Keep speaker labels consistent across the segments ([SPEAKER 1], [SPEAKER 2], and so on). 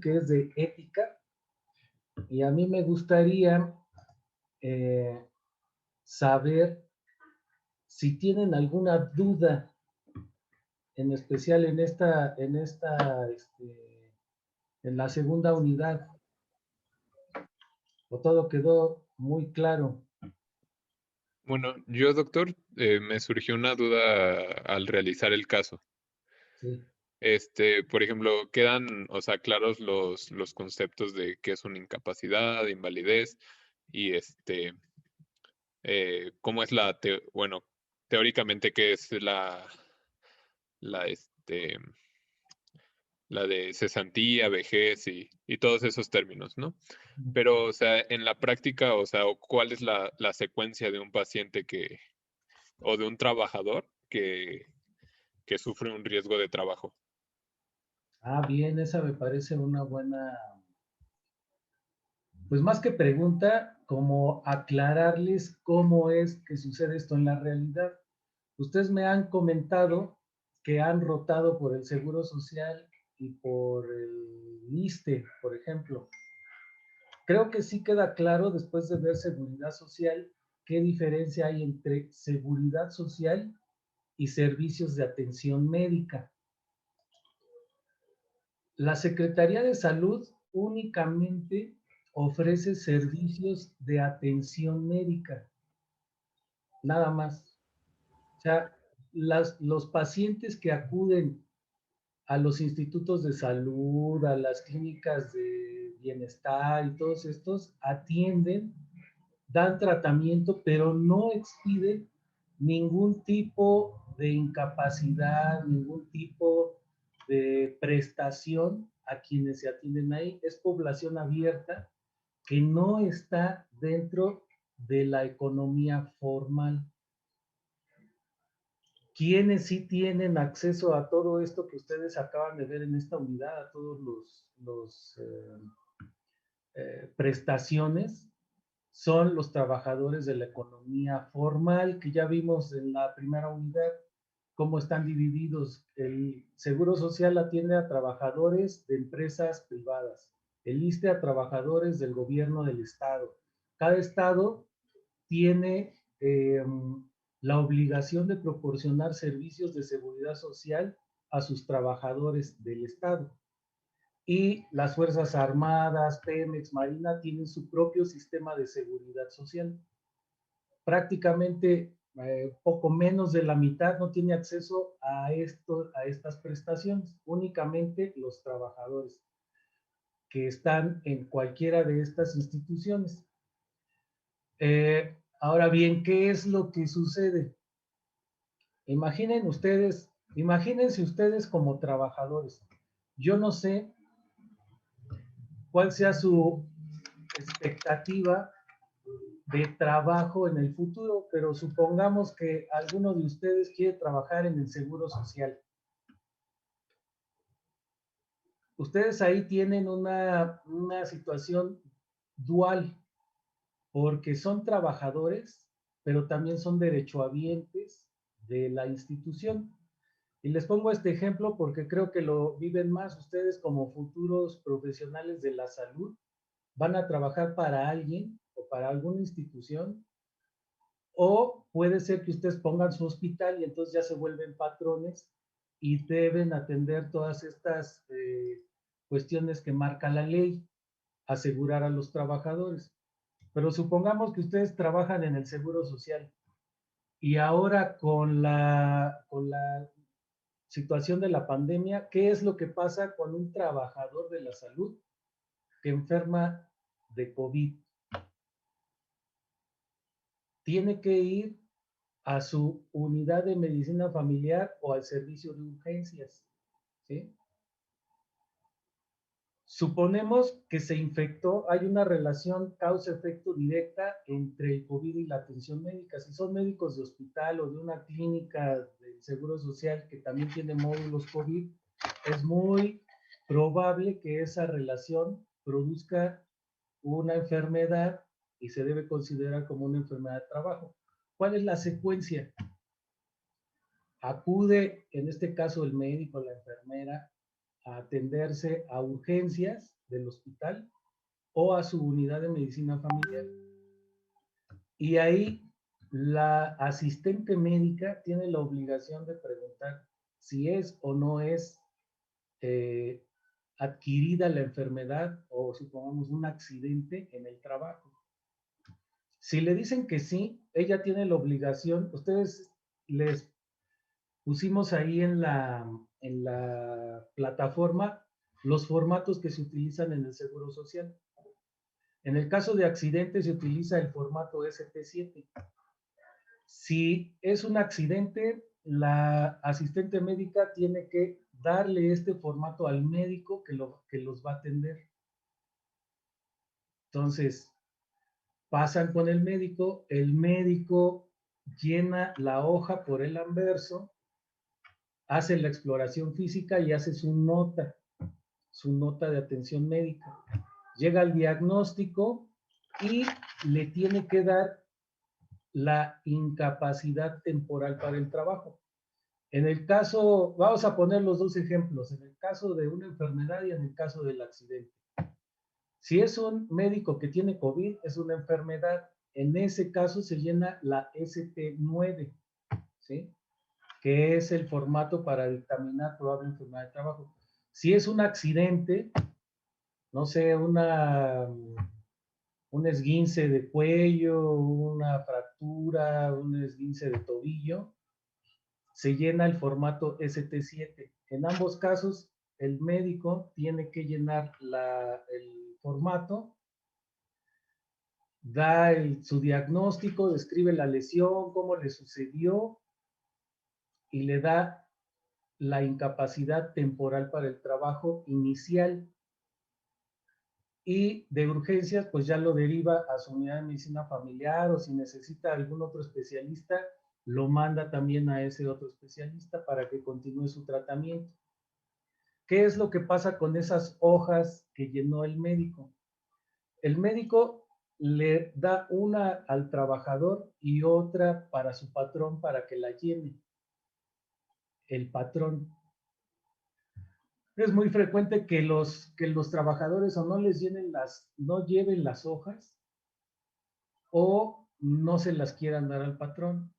[SPEAKER 1] que es de ética, y a mí me gustaría eh, saber si tienen alguna duda, en especial en la segunda unidad, o todo quedó muy claro.
[SPEAKER 2] Bueno, yo, doctor, me surgió una duda al realizar el caso.
[SPEAKER 1] Sí.
[SPEAKER 2] Por ejemplo, quedan, o sea, claros los conceptos de qué es una incapacidad, invalidez y cómo es bueno, teóricamente qué es la, este, la de cesantía, vejez y todos esos términos, ¿no? Pero, o sea, en la práctica, o sea, ¿cuál es la secuencia de un paciente o de un trabajador que sufre un riesgo de trabajo?
[SPEAKER 1] Ah, bien, esa me parece una buena, pues más que pregunta, como aclararles cómo es que sucede esto en la realidad. Ustedes me han comentado que han rotado por el Seguro Social y por el ISSSTE, por ejemplo. Creo que sí queda claro después de ver seguridad social qué diferencia hay entre seguridad social y servicios de atención médica. La Secretaría de Salud únicamente ofrece servicios de atención médica, nada más. O sea, los pacientes que acuden a los institutos de salud, a las clínicas de bienestar y todos estos, atienden, dan tratamiento, pero no expiden ningún tipo de incapacidad, ningún tipo de prestación a quienes se atienden ahí. Es población abierta que no está dentro de la economía formal. ¿Quiénes sí tienen acceso a todo esto que ustedes acaban de ver en esta unidad, a todos prestaciones? Son los trabajadores de la economía formal, que ya vimos en la primera unidad cómo están divididos. El Seguro Social atiende a trabajadores de empresas privadas, el ISSSTE a trabajadores del gobierno del estado. Cada estado tiene la obligación de proporcionar servicios de seguridad social a sus trabajadores del estado. Y las Fuerzas Armadas, Pemex, Marina tienen su propio sistema de seguridad social. Prácticamente poco menos de la mitad no tiene acceso a estas prestaciones, únicamente los trabajadores que están en cualquiera de estas instituciones. Ahora bien, ¿qué es lo que sucede? Imagínense ustedes como trabajadores. Yo no sé cuál sea su expectativa de trabajo en el futuro, pero supongamos que alguno de ustedes quiere trabajar en el Seguro Social. Ustedes ahí tienen una situación dual, porque son trabajadores, pero también son derechohabientes de la institución. Y les pongo este ejemplo porque creo que lo viven más ustedes como futuros profesionales de la salud. Van a trabajar para alguien o para alguna institución, o puede ser que ustedes pongan su hospital y entonces ya se vuelven patrones y deben atender todas estas cuestiones que marca la ley, asegurar a los trabajadores. Pero supongamos que ustedes trabajan en el Seguro Social y ahora con la situación de la pandemia, ¿qué es lo que pasa con un trabajador de la salud que enferma de COVID? Tiene que ir a su unidad de medicina familiar o al servicio de urgencias, ¿sí? Suponemos que se infectó, hay una relación causa-efecto directa entre el COVID y la atención médica. Si son médicos de hospital o de una clínica del Seguro Social que también tiene módulos COVID, es muy probable que esa relación produzca una enfermedad y se debe considerar como una enfermedad de trabajo. ¿Cuál es la secuencia? Acude, en este caso, el médico, la enfermera, a atenderse a urgencias del hospital o a su unidad de medicina familiar. Y ahí la asistente médica tiene la obligación de preguntar si es o no es eh, adquirida la enfermedad o supongamos un accidente en el trabajo. Si le dicen que sí, ella tiene la obligación, ustedes les pusimos ahí en la plataforma los formatos que se utilizan en el Seguro Social. En el caso de accidente se utiliza el formato ST7. Si es un accidente, la asistente médica tiene que darle este formato al médico que los va a atender. Entonces, pasan con el médico llena la hoja por el anverso, hace la exploración física y hace su nota de atención médica. Llega al diagnóstico y le tiene que dar la incapacidad temporal para el trabajo. En el caso, vamos a poner los dos ejemplos, en el caso de una enfermedad y en el caso del accidente. Si es un médico que tiene COVID, es una enfermedad. En ese caso se llena la ST9, ¿sí? Que es el formato para dictaminar probable enfermedad de trabajo. Si es un accidente, no sé, un esguince de cuello, una fractura, un esguince de tobillo, se llena el formato ST7. En ambos casos, el médico tiene que llenar el formato, da su diagnóstico, describe la lesión, cómo le sucedió y le da la incapacidad temporal para el trabajo inicial. Y de urgencias, pues ya lo deriva a su unidad de medicina familiar o si necesita algún otro especialista, lo manda también a ese otro especialista para que continúe su tratamiento. ¿Qué es lo que pasa con esas hojas que llenó el médico? El médico le da una al trabajador y otra para su patrón para que la llene. El patrón. Es muy frecuente que los trabajadores o no lleven las hojas o no se las quieran dar al patrón.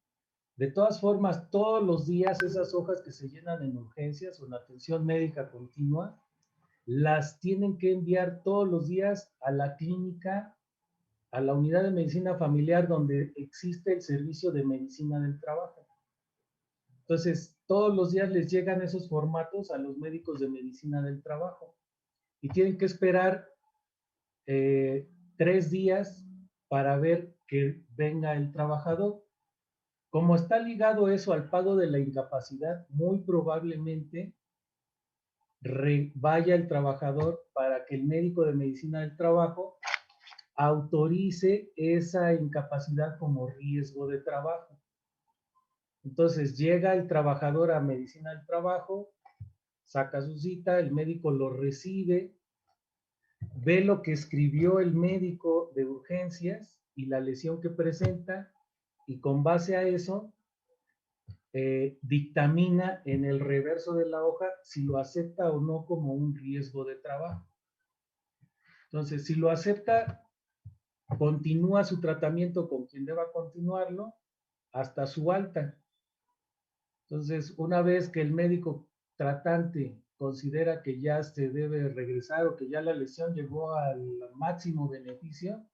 [SPEAKER 1] De todas formas, todos los días esas hojas que se llenan en urgencias o en atención médica continua, las tienen que enviar todos los días a la clínica, a la unidad de medicina familiar donde existe el servicio de medicina del trabajo. Entonces, todos los días les llegan esos formatos a los médicos de medicina del trabajo y tienen que esperar 3 días para ver que venga el trabajador. Como está ligado eso al pago de la incapacidad, muy probablemente vaya el trabajador para que el médico de medicina del trabajo autorice esa incapacidad como riesgo de trabajo. Entonces llega el trabajador a medicina del trabajo, saca su cita, el médico lo recibe, ve lo que escribió el médico de urgencias y la lesión que presenta y con base a eso dictamina en el reverso de la hoja si lo acepta o no como un riesgo de trabajo. Entonces, si lo acepta, continúa su tratamiento con quien deba continuarlo hasta su alta. Entonces, una vez que el médico tratante considera que ya se debe regresar o que ya la lesión llegó al máximo beneficio,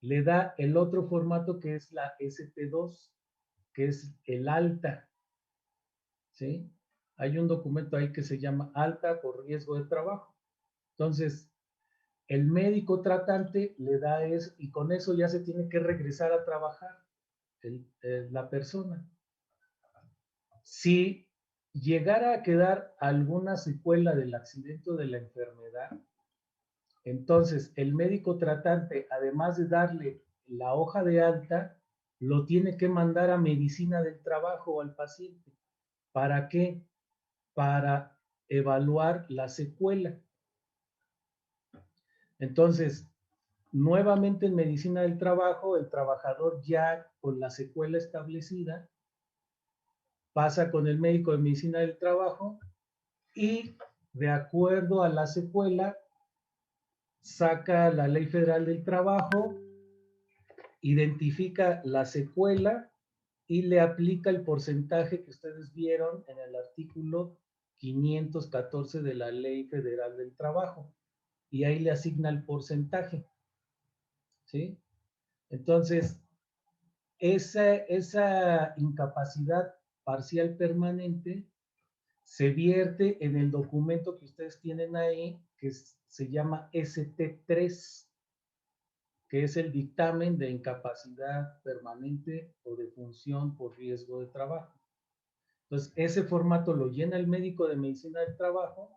[SPEAKER 1] le da el otro formato que es la ST2, que es el alta, ¿sí? Hay un documento ahí que se llama alta por riesgo de trabajo. Entonces, el médico tratante le da eso y con eso ya se tiene que regresar a trabajar la persona. Si llegara a quedar alguna secuela del accidente o de la enfermedad, entonces el médico tratante, además de darle la hoja de alta, lo tiene que mandar a medicina del trabajo al paciente. ¿Para qué? Para evaluar la secuela. Entonces, nuevamente en medicina del trabajo, el trabajador ya con la secuela establecida pasa con el médico de medicina del trabajo y de acuerdo a la secuela, saca la Ley Federal del Trabajo, identifica la secuela y le aplica el porcentaje que ustedes vieron en el artículo 514 de la Ley Federal del Trabajo. Y ahí le asigna el porcentaje. ¿Sí? Entonces, esa incapacidad parcial permanente se vierte en el documento que ustedes tienen ahí, que se llama ST3, que es el dictamen de incapacidad permanente o de función por riesgo de trabajo. Entonces, ese formato lo llena el médico de medicina del trabajo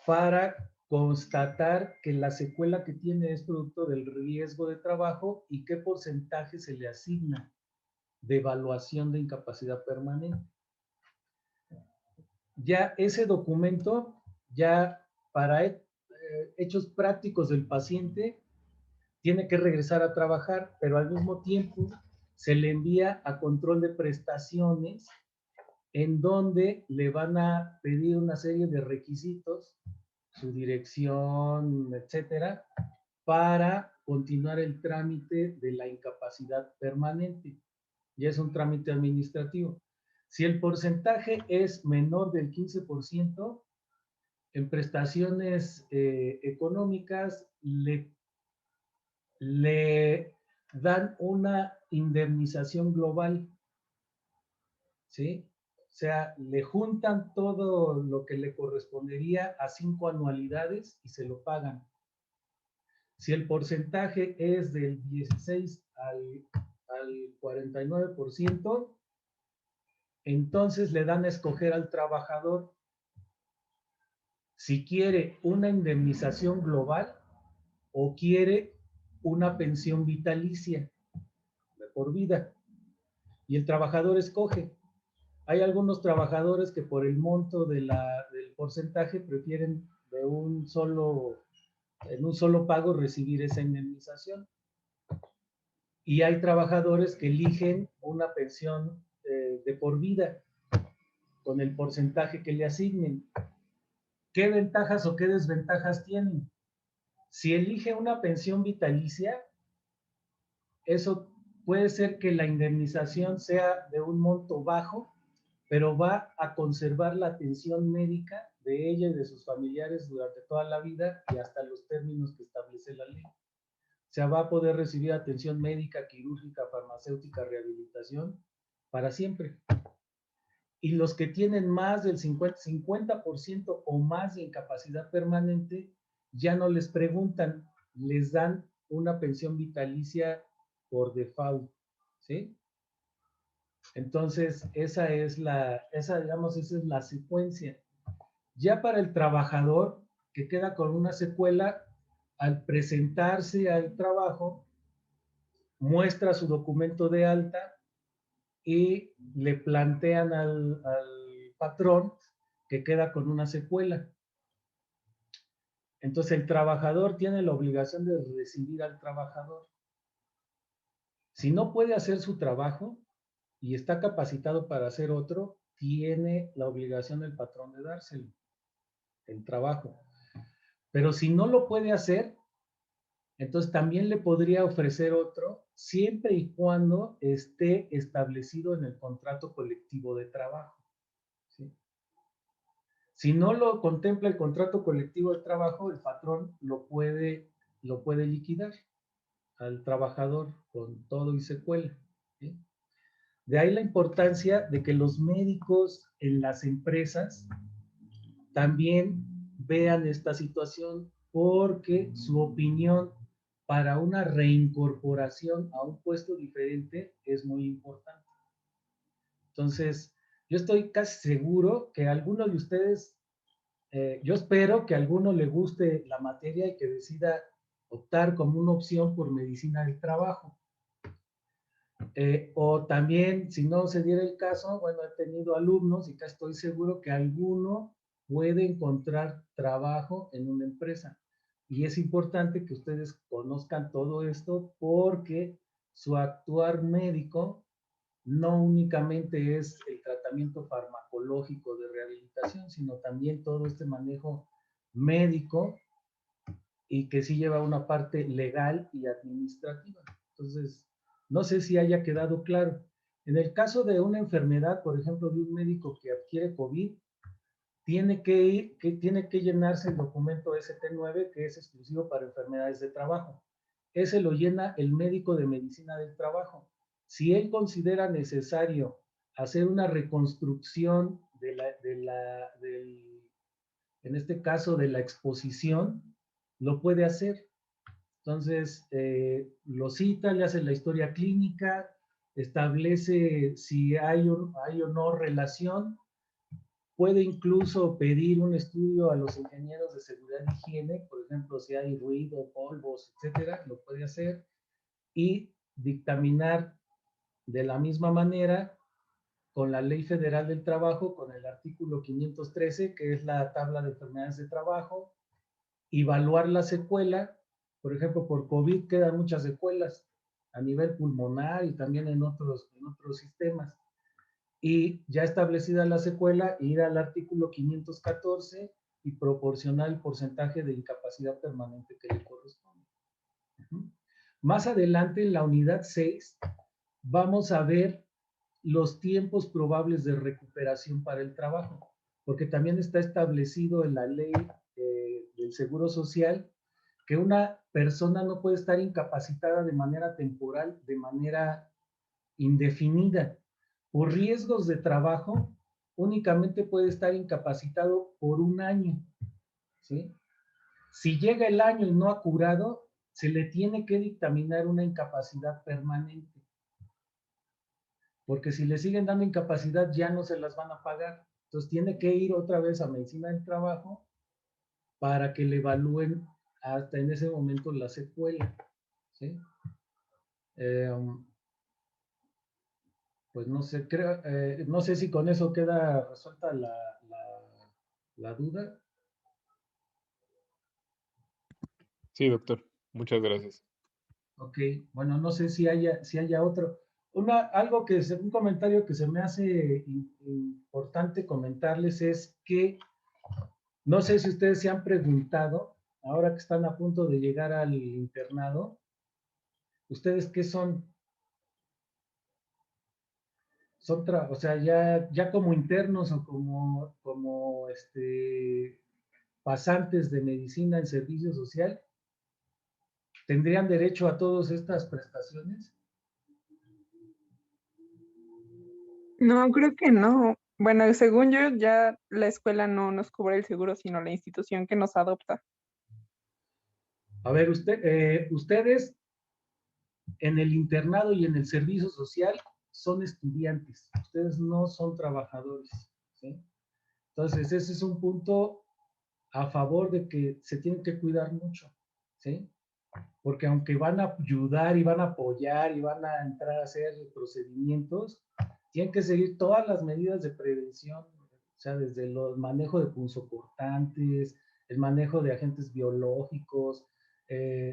[SPEAKER 1] para constatar que la secuela que tiene es producto del riesgo de trabajo y qué porcentaje se le asigna de evaluación de incapacidad permanente. Ya ese documento, ya para hechos prácticos del paciente, tiene que regresar a trabajar, pero al mismo tiempo se le envía a control de prestaciones en donde le van a pedir una serie de requisitos, su dirección, etcétera, para continuar el trámite de la incapacidad permanente. Ya es un trámite administrativo. Si el porcentaje es menor del 15%, en prestaciones económicas le dan una indemnización global, ¿sí? O sea, le juntan todo lo que le correspondería a 5 anualidades y se lo pagan. Si el porcentaje es del 16 al 49%, entonces le dan a escoger al trabajador si quiere una indemnización global o quiere una pensión vitalicia de por vida. Y el trabajador escoge. Hay algunos trabajadores que por el monto del porcentaje prefieren en un solo pago recibir esa indemnización. Y hay trabajadores que eligen una pensión de por vida con el porcentaje que le asignen. ¿Qué ventajas o qué desventajas tienen? Si elige una pensión vitalicia, eso puede ser que la indemnización sea de un monto bajo, pero va a conservar la atención médica de ella y de sus familiares durante toda la vida y hasta los términos que establece la ley. O sea, va a poder recibir atención médica, quirúrgica, farmacéutica, rehabilitación para siempre. Y los que tienen más del 50% o más de incapacidad permanente, ya no les preguntan, les dan una pensión vitalicia por default, ¿sí? Entonces, esa es la secuencia. Ya para el trabajador que queda con una secuela, al presentarse al trabajo, muestra su documento de alta y le plantean al patrón que queda con una secuela. Entonces el trabajador tiene la obligación de recibir al trabajador. Si no puede hacer su trabajo y está capacitado para hacer otro, tiene la obligación el patrón de dárselo, el trabajo. Pero si no lo puede hacer, entonces también le podría ofrecer otro, siempre y cuando esté establecido en el contrato colectivo de trabajo. ¿Sí? Si no lo contempla el contrato colectivo de trabajo, el patrón lo puede liquidar al trabajador con todo y secuela. ¿Sí? De ahí la importancia de que los médicos en las empresas también vean esta situación porque su opinión para una reincorporación a un puesto diferente es muy importante. Entonces, yo estoy casi seguro que algunos de ustedes, yo espero que a alguno le guste la materia y que decida optar como una opción por medicina del trabajo. O también, si no se diera el caso, bueno, he tenido alumnos y casi estoy seguro que alguno puede encontrar trabajo en una empresa. Y es importante que ustedes conozcan todo esto porque su actuar médico no únicamente es el tratamiento farmacológico de rehabilitación, sino también todo este manejo médico y que sí lleva una parte legal y administrativa. Entonces, no sé si haya quedado claro. En el caso de una enfermedad, por ejemplo, de un médico que adquiere COVID, tiene que llenarse el documento ST9, que es exclusivo para enfermedades de trabajo. Ese lo llena el médico de medicina del trabajo. Si él considera necesario hacer una reconstrucción en este caso de la exposición, lo puede hacer. Entonces, lo cita, le hace la historia clínica, establece si hay o no relación, puede incluso pedir un estudio a los ingenieros de seguridad y higiene, por ejemplo, si hay ruido, polvos, etcétera, lo puede hacer y dictaminar de la misma manera con la Ley Federal del Trabajo, con el artículo 513, que es la tabla de enfermedades de trabajo, evaluar la secuela. Por ejemplo, por COVID quedan muchas secuelas a nivel pulmonar y también en otros sistemas. Y ya establecida la secuela, ir al artículo 514 y proporcionar el porcentaje de incapacidad permanente que le corresponde. Más adelante, en la unidad 6, vamos a ver los tiempos probables de recuperación para el trabajo, porque también está establecido en la ley del Seguro Social que una persona no puede estar incapacitada de manera temporal, de manera indefinida. Por riesgos de trabajo, únicamente puede estar incapacitado por un año, ¿sí? Si llega el año y no ha curado, se le tiene que dictaminar una incapacidad permanente, porque si le siguen dando incapacidad ya no se las van a pagar. Entonces tiene que ir otra vez a medicina del trabajo para que le evalúen hasta en ese momento la secuela, ¿sí? Pues no sé, no sé si con eso queda resuelta la duda.
[SPEAKER 2] Sí, doctor. Muchas gracias.
[SPEAKER 1] Ok, bueno, no sé si haya otro. Un comentario que se me hace importante comentarles es que no sé si ustedes se han preguntado, ahora que están a punto de llegar al internado, ¿ustedes qué son? O sea, ya como internos o como pasantes de medicina en servicio social, ¿tendrían derecho a todas estas prestaciones?
[SPEAKER 3] No, creo que no. Bueno, según yo, ya la escuela no nos cubre el seguro, sino la institución que nos adopta.
[SPEAKER 1] A ver, ustedes en el internado y en el servicio social son estudiantes, ustedes no son trabajadores, ¿sí? Entonces, ese es un punto a favor de que se tienen que cuidar mucho, ¿sí? Porque aunque van a ayudar y van a apoyar y van a entrar a hacer procedimientos, tienen que seguir todas las medidas de prevención, o sea, desde el manejo de punzocortantes, el manejo de agentes biológicos,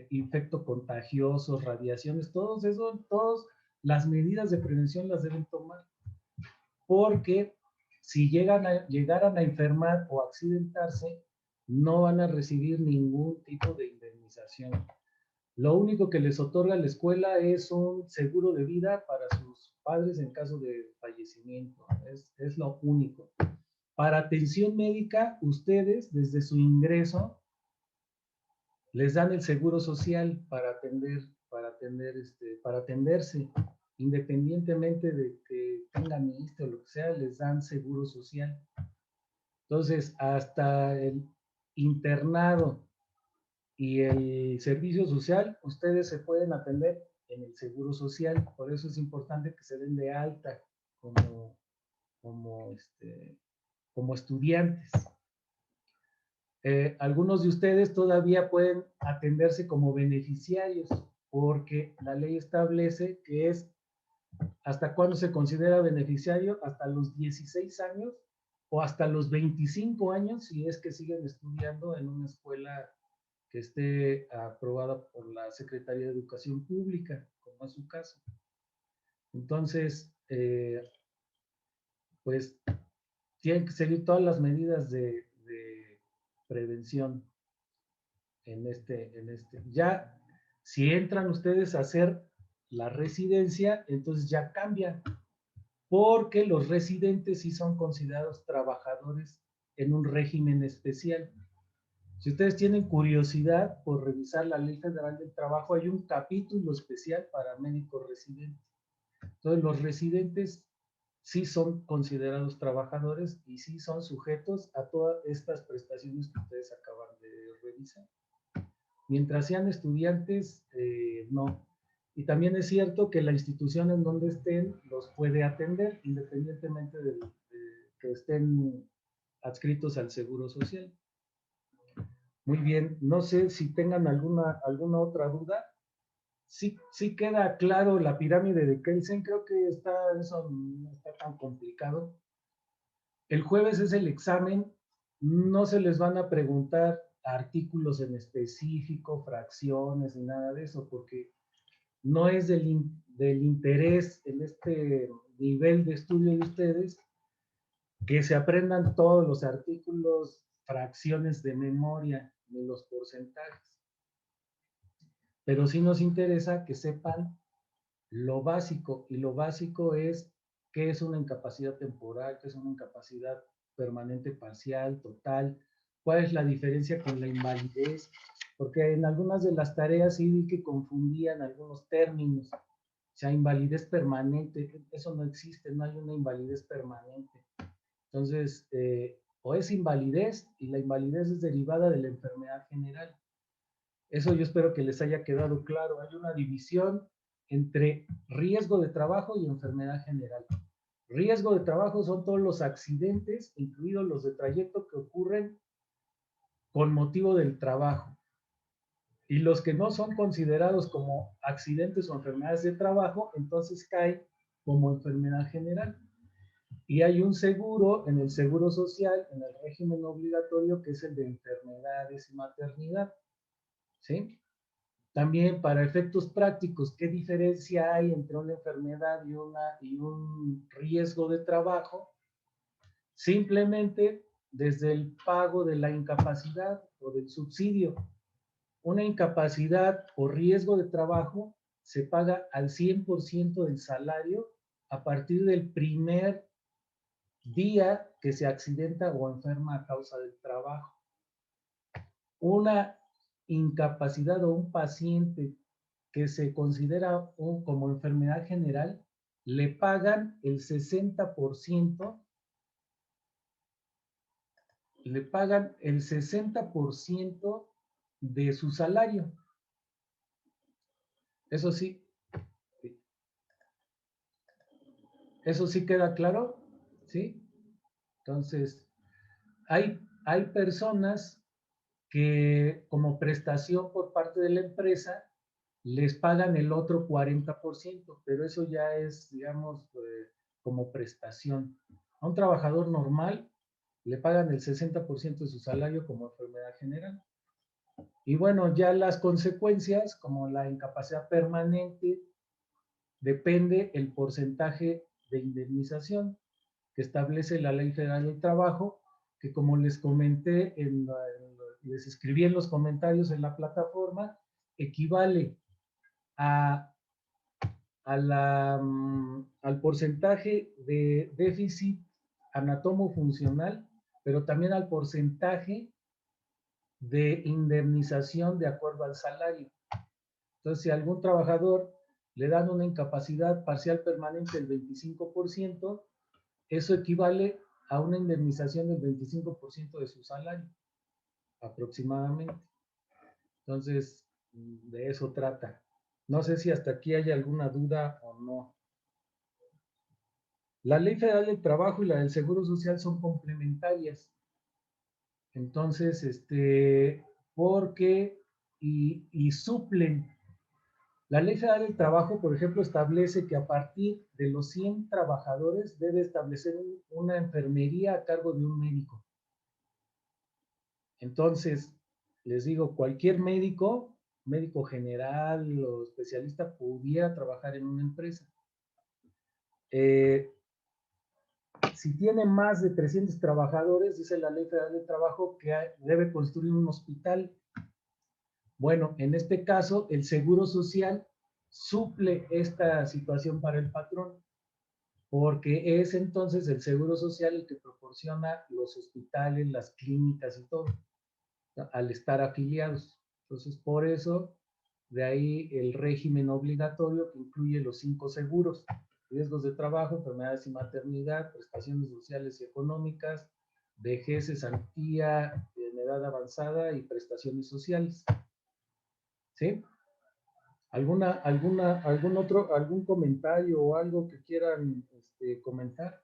[SPEAKER 1] infectocontagiosos, radiaciones, todas las medidas de prevención las deben tomar, porque si llegaran a enfermar o accidentarse, no van a recibir ningún tipo de indemnización. Lo único que les otorga la escuela es un seguro de vida para sus padres en caso de fallecimiento. Es lo único. Para atención médica, ustedes desde su ingreso les dan el seguro social para atenderse, independientemente de que tengan ISSSTE o lo que sea, les dan seguro social. Entonces, hasta el internado y el servicio social, ustedes se pueden atender en el seguro social. Por eso es importante que se den de alta como, como, como estudiantes. Algunos de ustedes todavía pueden atenderse como beneficiarios, porque la ley establece que es hasta cuándo se considera beneficiario, hasta los 16 años o hasta los 25 años, si es que siguen estudiando en una escuela que esté aprobada por la Secretaría de Educación Pública, como es su caso. Entonces, pues tienen que seguir todas las medidas de prevención en este. Ya, si entran ustedes a hacer la residencia, entonces ya cambia, porque los residentes sí son considerados trabajadores en un régimen especial. Si ustedes tienen curiosidad por revisar la Ley Federal del Trabajo, hay un capítulo especial para médicos residentes. Entonces, los residentes sí son considerados trabajadores y sí son sujetos a todas estas prestaciones que ustedes acaban de revisar. Mientras sean estudiantes, no. Y también es cierto que la institución en donde estén los puede atender, independientemente de que estén adscritos al Seguro Social. Muy bien, no sé si tengan alguna otra duda. Sí queda claro la pirámide de Kelsen, creo que eso no está tan complicado. El jueves es el examen, no se les van a preguntar artículos en específico, fracciones ni nada de eso, porque no es del interés en este nivel de estudio de ustedes que se aprendan todos los artículos, fracciones de memoria, ni los porcentajes. Pero sí nos interesa que sepan lo básico, y lo básico es qué es una incapacidad temporal, qué es una incapacidad permanente parcial, total, cuál es la diferencia con la invalidez, porque en algunas de las tareas sí vi que confundían algunos términos. O sea, invalidez permanente, eso no existe, no hay una invalidez permanente. Entonces, o es invalidez, y la invalidez es derivada de la enfermedad general. Eso yo espero que les haya quedado claro. Hay una división entre riesgo de trabajo y enfermedad general. Riesgo de trabajo son todos los accidentes, incluidos los de trayecto, que ocurren con motivo del trabajo. Y los que no son considerados como accidentes o enfermedades de trabajo, entonces caen como enfermedad general. Y hay un seguro en el Seguro Social, en el régimen obligatorio, que es el de enfermedades y maternidad. ¿Sí? También, para efectos prácticos, ¿qué diferencia hay entre una enfermedad y un riesgo de trabajo? Simplemente desde el pago de la incapacidad o del subsidio. Una incapacidad o riesgo de trabajo se paga al 100% del salario a partir del primer día que se accidenta o enferma a causa del trabajo. Una incapacidad o un paciente que se considera como enfermedad general, le pagan el 60%, de su salario. Eso sí queda claro, ¿sí? Entonces, hay personas que como prestación por parte de la empresa les pagan el otro 40%, pero eso ya es, digamos, como prestación. A un trabajador normal le pagan el 60% de su salario como enfermedad general. Y bueno, ya las consecuencias, como la incapacidad permanente, depende el porcentaje de indemnización que establece la Ley Federal del Trabajo, que como les comenté, les escribí en los comentarios en la plataforma, equivale al porcentaje de déficit anatomo-funcional, pero también al porcentaje de indemnización de acuerdo al salario. Entonces, si a algún trabajador le dan una incapacidad parcial permanente del 25%, eso equivale a una indemnización del 25% de su salario, aproximadamente. Entonces, de eso trata. No sé si hasta aquí hay alguna duda o no. La Ley Federal del Trabajo y la del Seguro Social son complementarias. Entonces, porque y suplen. La Ley Federal del Trabajo, por ejemplo, establece que a partir de los 100 trabajadores debe establecer una enfermería a cargo de un médico. Entonces, les digo, cualquier médico general o especialista, pudiera trabajar en una empresa. Si tiene más de 300 trabajadores, dice la Ley Federal del Trabajo que debe construir un hospital. Bueno, en este caso, el Seguro Social suple esta situación para el patrón, porque es entonces el Seguro Social el que proporciona los hospitales, las clínicas y todo, ¿no? Al estar afiliados. Entonces, por eso, de ahí el régimen obligatorio que incluye los 5 seguros: riesgos de trabajo, enfermedades y maternidad, prestaciones sociales y económicas, vejez, cesantía en edad avanzada y prestaciones sociales. ¿Sí? ¿Algún comentario o algo que quieran comentar?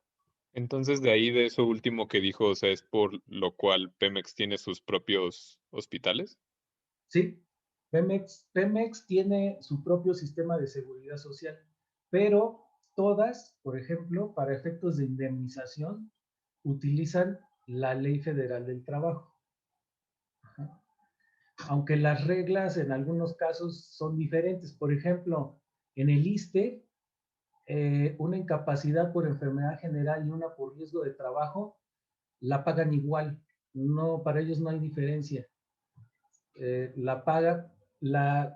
[SPEAKER 2] Entonces, de ahí, de eso último que dijo, o sea, es por lo cual Pemex tiene sus propios hospitales.
[SPEAKER 1] Sí, Pemex tiene su propio sistema de seguridad social, pero todas, por ejemplo, para efectos de indemnización, utilizan la Ley Federal del Trabajo. Ajá. Aunque las reglas en algunos casos son diferentes. Por ejemplo, en el ISSSTE, una incapacidad por enfermedad general y una por riesgo de trabajo, la pagan igual. No, para ellos no hay diferencia. La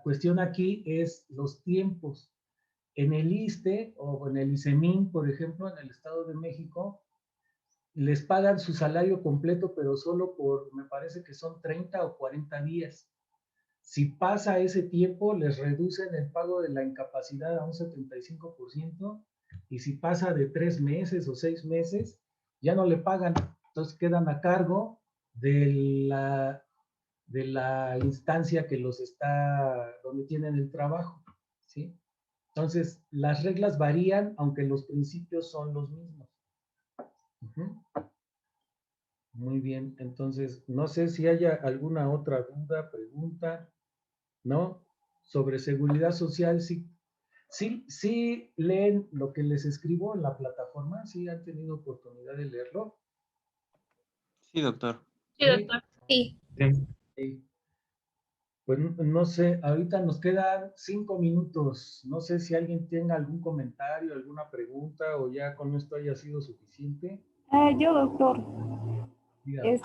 [SPEAKER 1] cuestión aquí es los tiempos. En el ISSSTE o en el ISEMIN, por ejemplo, en el Estado de México, les pagan su salario completo, pero solo por, me parece que son 30 o 40 días. Si pasa ese tiempo, les reducen el pago de la incapacidad a un 75%, y si pasa de 3 meses o 6 meses, ya no le pagan. Entonces quedan a cargo de la instancia que los está, donde tienen el trabajo, ¿sí? Entonces, las reglas varían, aunque los principios son los mismos. Muy bien, entonces, no sé si haya alguna otra duda, pregunta, ¿no? Sobre seguridad social, sí leen lo que les escribo en la plataforma, sí han tenido oportunidad de leerlo.
[SPEAKER 4] Sí, doctor.
[SPEAKER 5] Sí, doctor. Sí.
[SPEAKER 1] Sí. Pues no sé, ahorita nos quedan 5 minutos. No sé si alguien tenga algún comentario, alguna pregunta, o ya con esto haya sido suficiente.
[SPEAKER 6] Yo, doctor,
[SPEAKER 1] Dígame.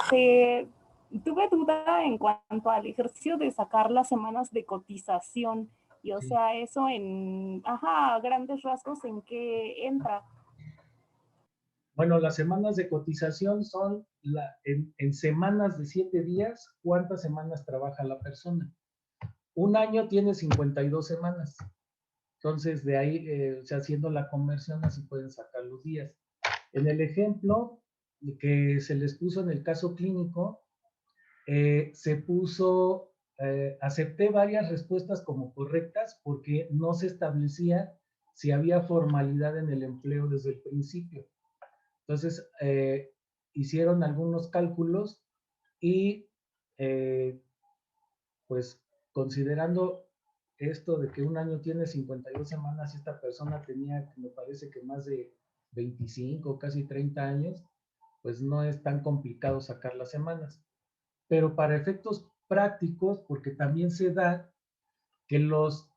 [SPEAKER 6] tuve duda en cuanto al ejercicio de sacar las semanas de cotización. Y o
[SPEAKER 1] Sí.
[SPEAKER 6] sea, eso a grandes rasgos, ¿en qué entra?
[SPEAKER 1] Bueno, las semanas de cotización son en semanas de 7 días, ¿cuántas semanas trabaja la persona? Un año tiene 52 semanas. Entonces, de ahí, haciendo la conversión, así pueden sacar los días. En el ejemplo que se les puso en el caso clínico, se puso, acepté varias respuestas como correctas porque no se establecía si había formalidad en el empleo desde el principio. Entonces, hicieron algunos cálculos y, pues, considerando esto de que un año tiene 52 semanas y esta persona tenía, me parece que más de 25, casi 30 años, pues no es tan complicado sacar las semanas. Pero para efectos prácticos, porque también se da que los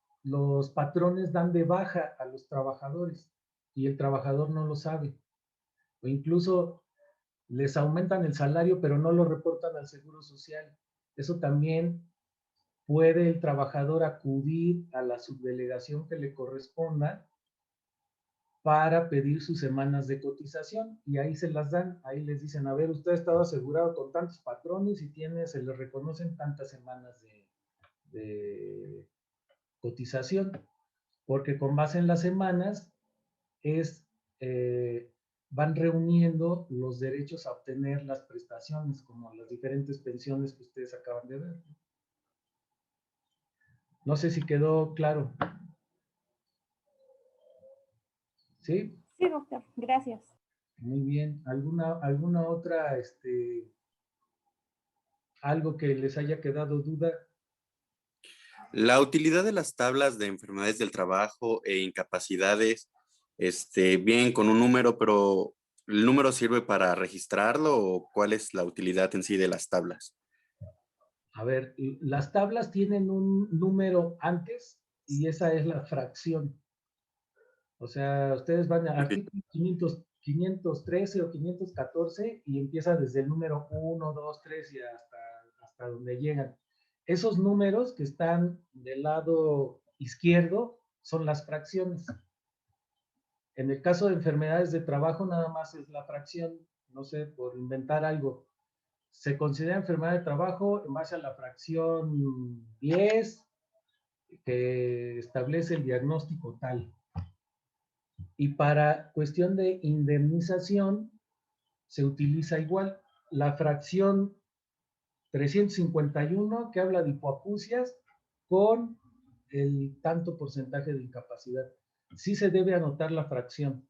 [SPEAKER 1] patrones dan de baja a los trabajadores y el trabajador no lo sabe. O incluso les aumentan el salario, pero no lo reportan al Seguro Social. Eso también puede el trabajador acudir a la subdelegación que le corresponda para pedir sus semanas de cotización, y ahí se las dan. Ahí les dicen, a ver, usted ha estado asegurado con tantos patrones y se le reconocen tantas semanas de cotización, porque con base en las semanas van reuniendo los derechos a obtener las prestaciones, como las diferentes pensiones que ustedes acaban de ver. No sé si quedó claro. ¿Sí?
[SPEAKER 6] Sí, doctor, gracias.
[SPEAKER 1] Muy bien. ¿Alguna otra, algo que les haya quedado duda?
[SPEAKER 4] La utilidad de las tablas de enfermedades del trabajo e incapacidades, bien con un número, pero ¿el número sirve para registrarlo o cuál es la utilidad en sí de las tablas?
[SPEAKER 1] A ver, las tablas tienen un número antes y esa es la fracción. O sea, ustedes van a artículo 513 o 514 y empieza desde el número 1, 2, 3 y hasta donde llegan. Esos números que están del lado izquierdo son las fracciones. En el caso de enfermedades de trabajo, nada más es la fracción, no sé, por inventar algo. Se considera enfermedad de trabajo en base a la fracción 10, que establece el diagnóstico tal. Y para cuestión de indemnización, se utiliza igual la fracción 351, que habla de hipoacusias, con el tanto porcentaje de incapacidad. Sí se debe anotar la fracción.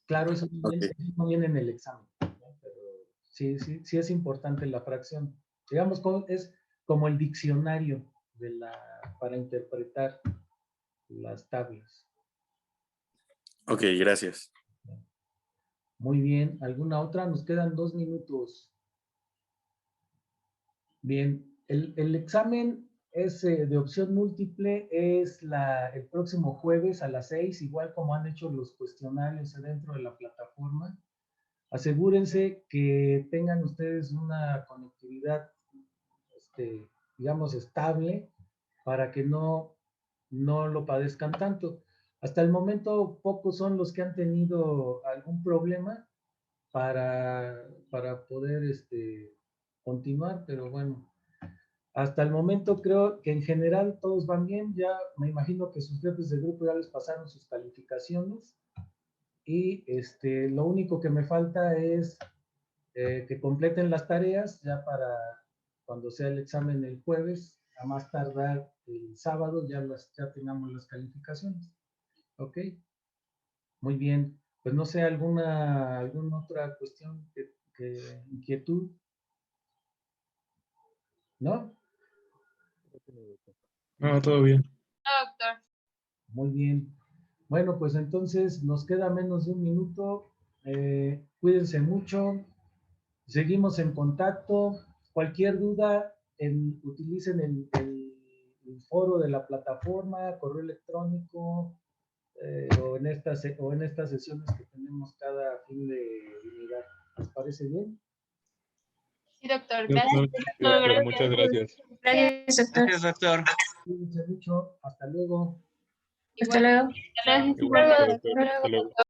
[SPEAKER 1] Claro, eso no viene en el examen, ¿no? Pero sí es importante la fracción. Digamos, es como el diccionario para interpretar las tablas.
[SPEAKER 4] Ok, gracias.
[SPEAKER 1] Muy bien. ¿Alguna otra? Nos quedan 2 minutos. Bien. El examen es de opción múltiple, es el próximo jueves a las 6, igual como han hecho los cuestionarios dentro de la plataforma. Asegúrense que tengan ustedes una conectividad, digamos, estable, para que no lo padezcan tanto. Hasta el momento, pocos son los que han tenido algún problema para poder continuar, pero bueno, hasta el momento creo que en general todos van bien. Ya me imagino que sus jefes de grupo ya les pasaron sus calificaciones y lo único que me falta es que completen las tareas ya para cuando sea el examen el jueves, a más tardar el sábado ya tengamos las calificaciones. ¿Ok? Muy bien. Pues no sé, alguna otra cuestión, inquietud, ¿no?
[SPEAKER 5] No, todo bien.
[SPEAKER 7] No, doctor.
[SPEAKER 1] Muy bien. Bueno, pues entonces nos queda menos de un minuto. Cuídense mucho. Seguimos en contacto. Cualquier duda, utilicen el foro de la plataforma, correo electrónico, o en estas sesiones que tenemos cada fin de unidad. ¿Les parece bien?
[SPEAKER 7] Sí, doctor.
[SPEAKER 5] Doctor.
[SPEAKER 7] Gracias.
[SPEAKER 2] Doctor, muchas gracias.
[SPEAKER 7] Gracias, doctor.
[SPEAKER 8] Gracias, doctor.
[SPEAKER 1] Cuídense mucho. Hasta luego.
[SPEAKER 7] Hasta luego.
[SPEAKER 2] Igualmente, doctor. Hasta luego.